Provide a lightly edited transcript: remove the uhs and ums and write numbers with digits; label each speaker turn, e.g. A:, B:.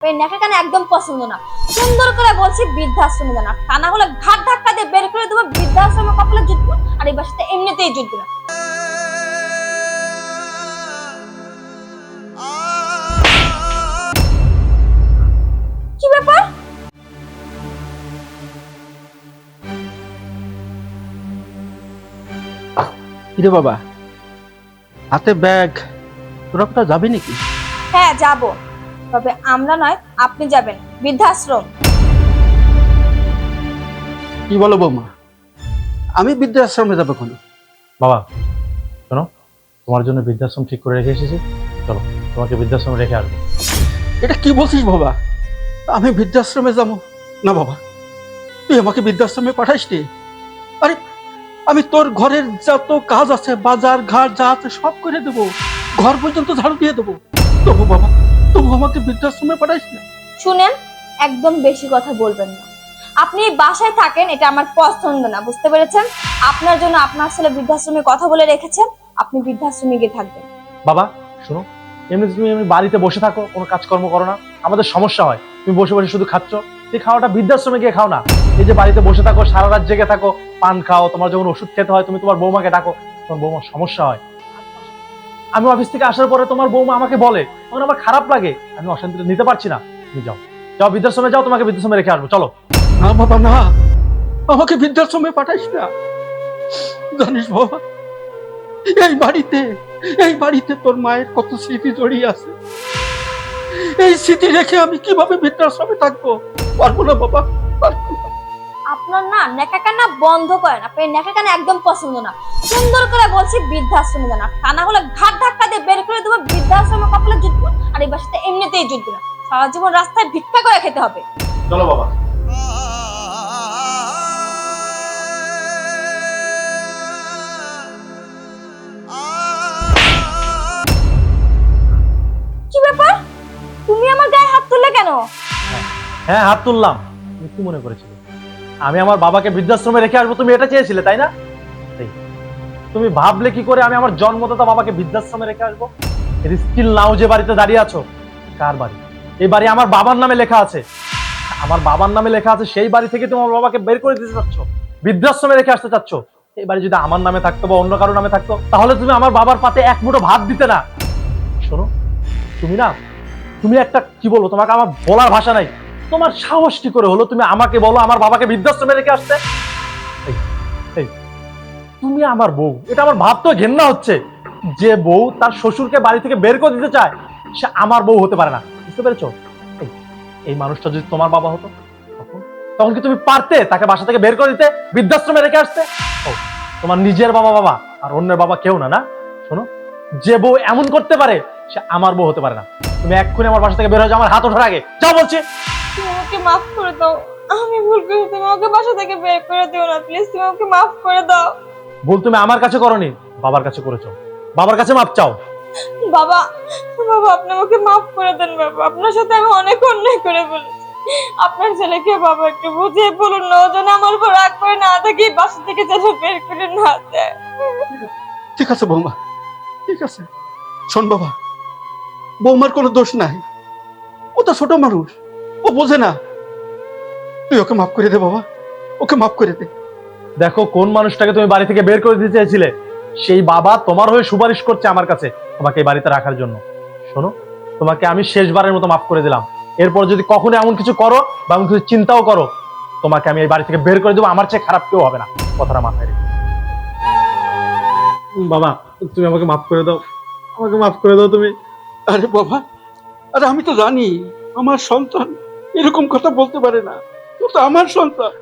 A: এই নেকা কানে একদম পছন্দ না। সুন্দর করে বলছি বৃদ্ধাশ্রমে জানা, কানাগুলো ঘাট ধাক্কা দিয়ে বের করে দেবো, বৃদ্ধাশ্রমে কপালে জুটবো, আর এই বাসাতে এমনিতেই জুটবে না। কি ব্যাপার?
B: কিরে বাবা, হাতে ব্যাগ, তোরা কোথাও যাবি নাকি?
A: হ্যাঁ যাব, তবে আমরা নয়, আপনি যাবেন বৃদ্ধাশ্রম।
B: কি বলো বৌমা, আমি বৃদ্ধাশ্রমে যাবো কেন?
C: বাবা শোনো, তোমার জন্য বৃদ্ধাশ্রম ঠিক করে রেখে এসেছি, চলো তোমাকে বৃদ্ধাশ্রমে রেখে আসবো।
B: এটা কি বলছিস বাবা? আমি বৃদ্ধাশ্রমে যাবো না বাবা, তুই আমাকে বৃদ্ধাশ্রমে পাঠাইস নি। আরে আমি তোর ঘরের যত কাজ আছে, বাজার ঘাট যা আছে সব করে দেবো, ঘর পর্যন্ত ঝাড়ু দিয়ে দেবো। তবু বাবা, তবু আমাকে বৃদ্ধাশ্রমে পাঠাইস না।
A: শুনেন, একদম বেশি কথা বলবেন না। আপনি এই বাসায় থাকেন, এটা আমার পছন্দ না, বুঝতে পেরেছেন? আপনার জন্য আপনার ছেলে বৃদ্ধাশ্রমে কথা বলে রেখেছেন, আপনি বৃদ্ধাশ্রমে গিয়ে থাকবেন।
C: বাবা শোনো, এমনি তুমি বাড়িতে বসে থাকো, কোনো কাজকর্ম করো না, আমাদের সমস্যা হয়। তুমি বসে বসে শুধু খাচ্ছ, এই খাওয়াটা বৃদ্ধাশ্রমে গিয়ে খাও না। এই যে বাড়িতে বসে থাকো, সারা রাত জেগে থাকো, পান খাও, তোমার যখন ওষুধ খেতে হয় তুমি তোমার বৌমাকে ডাকো, তোমার বৌমার সমস্যা হয়। আমি অফিস থেকে আসার পরে তোমার বৌমা আমাকে বলে, তখন আমার খারাপ লাগে, আমি অশান্তিটা নিতে পারছি না। তুমি যাও, যাও বৃদ্ধাশ্রমে যাও, তোমাকে বৃদ্ধাশ্রমে রেখে আসবো, চলো।
B: না বাবা না, আমাকে বৃদ্ধাশ্রমে পাঠাইস না। জানিস বাবা, এই বাড়িতে তোর মায়ের কত স্মৃতি জড়িয়ে আছে, এই স্মৃতি রেখে আমি কিভাবে বৃদ্ধাশ্রমে থাকবো? পারবো না বাবা, পারবো না।
A: আপনার না নেকা কান্না বন্ধ করেন, আপনি নেকা কান্না একদম পছন্দ না। সুন্দর করে বলছি বৃদ্ধাশ্রমে জানা, কানাগুলো ঘাট ধাক্কা দিয়ে বের করে দেবো, বৃদ্ধাশ্রমে কপালে জুটবো, আর এই বাসাতে এমনিতেই জুটবে না। সারা জীবন রাস্তায় ভিক্ষা করে খেতে হবে।
C: চলো বাবা।
A: কি ব্যাপার? তুমি আমার গায়ে হাত তুললে কেন?
C: হ্যাঁ হাত তুললাম। তুমি কি মনে করেছিলে আমি আমার বাবাকে বৃদ্ধাশ্রমে রেখে আসবো? তুমি এটা চেয়েছিলে তাই না? তুমি ভাবলে কি করে আমি আমার জন্মদাতা বাবাকে বৃদ্ধাশ্রমে রেখে আসবো? স্টিল নাও যে বাড়িতে দাঁড়িয়ে আছো, কার বাড়ি? এই বাড়ি আমার বাবার নামে লেখা আছে। আমার বাবার নামে লেখা আছে, সেই বাড়ি থেকে তুমি আমার বাবাকে বের করে দিতে চাচ্ছ, বৃদ্ধাশ্রমে রেখে আসতে চাচ্ছ। এই বাড়ি যদি আমার নামে থাকতো বা অন্য কারোর নামে থাকতো, তাহলে তুমি আমার বাবার পাতে এক মুঠো ভাত দিতে না। শোনো, তুমি না, তুমি একটা কি বলবো, তোমাকে আমার বলার ভাষা নাই। তোমার সাহস কি করে হলো তুমি আমাকে বলো আমার বাবাকে বৃদ্ধাশ্রমে রেখে আসতে? তুমি আমার বউ, এটা আমার ভাবতে ঘেন্না হচ্ছে। যে বউ তার শ্বশুরকে বাড়ি থেকে বের করে দিতে চায়, সে আমার বউ হতে পারে না, বুঝতে পেরেছো? এই মানুষটা যদি তোমার বাবা হতো, তখন কি তুমি পারতে তাকে বাসা থেকে বের করে দিতে, বৃদ্ধাশ্রমে রেখে আসতে? তোমার নিজের বাবা বাবা, আর অন্যের বাবা কেউ না। না শোনো, যে বউ এমন করতে পারে সে আমার বউ হতে পারে না। তুমি এক্ষুনি আমার বাসা থেকে বের হয়ে যাও, আমার হাত ওঠার আগে যাও বলছি।
A: তুমি আমাকে মাফ করে দাও, আমি ভুল করেছি, তুমি আমাকে বাসা থেকে বের করে দিও না প্লিজ, তুমি আমাকে মাফ করে দাও।
C: ভুল তুমি আমার কাছে করোনি, বাবার কাছে করেছো। বাবার কাছে মাপ চাও।
A: বাবা, বাবা আপনি আমাকে মাফ করে দেন বাবা, আপনার সাথে আমি অনেক অন্যায় করে ফেলেছি। আপনার ছেলেকে বাবা একটু বুঝিয়ে বলুন না, ও যেন আমার উপর রাগ করে না থাকে, বাসা থেকে যেন বের করে না দেয়।
B: ঠিক আছে বৌমা, ঠিক আছে। শোন বাবা, বৌমার কোনো দোষ নাই, ও তো ছোট মানুষ, ও বোঝে না। তুই ওকে মাফ করে দে বাবা, ওকে মাফ করে দে।
C: দেখো, কোন মানুষটাকে তুমি বাড়ি থেকে বের করে দিতে চেয়েছিলে, সেই বাবা তোমার হয়ে সুপারিশ করছে আমার কাছে তোমাকে এই বাড়িতে রাখার জন্য। শোনো, তোমাকে আমি শেষবারের মতো মাফ করে দিলাম। এরপর যদি কখনো এমন কিছু করো বা এমন কিছু চিন্তাও করো, তোমাকে আমি এই বাড়ি থেকে বের করে দেবো, আমার চেয়ে খারাপ কেউ হবে না, কথাটা মাথায় রেখো। বাবা তুমি আমাকে মাফ করে দাও, আমাকে মাফ করে দাও তুমি।
B: আরে বাবা, আরে আমি তো জানি আমার সন্তান এরকম কথা বলতে পারে না, তো আমার সন্তান।